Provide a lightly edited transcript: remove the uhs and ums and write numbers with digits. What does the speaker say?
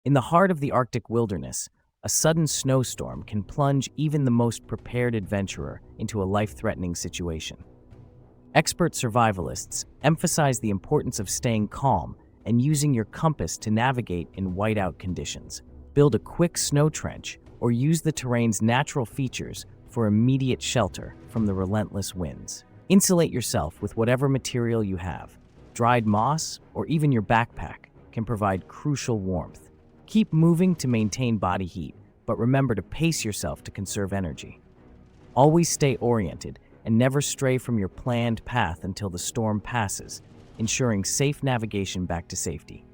In the heart of the Arctic wilderness, a sudden snowstorm can plunge even the most prepared adventurer into a life-threatening situation. Expert survivalists emphasize the importance of staying calm and using your compass to navigate in whiteout conditions. Build a quick snow trench or use the terrain's natural features for immediate shelter from the relentless winds. Insulate yourself with whatever material you have. Dried moss or even your backpack can provide crucial warmth. Keep moving to maintain body heat, but remember to pace yourself to conserve energy. Always stay oriented and never stray from your planned path until the storm passes, ensuring safe navigation back to safety.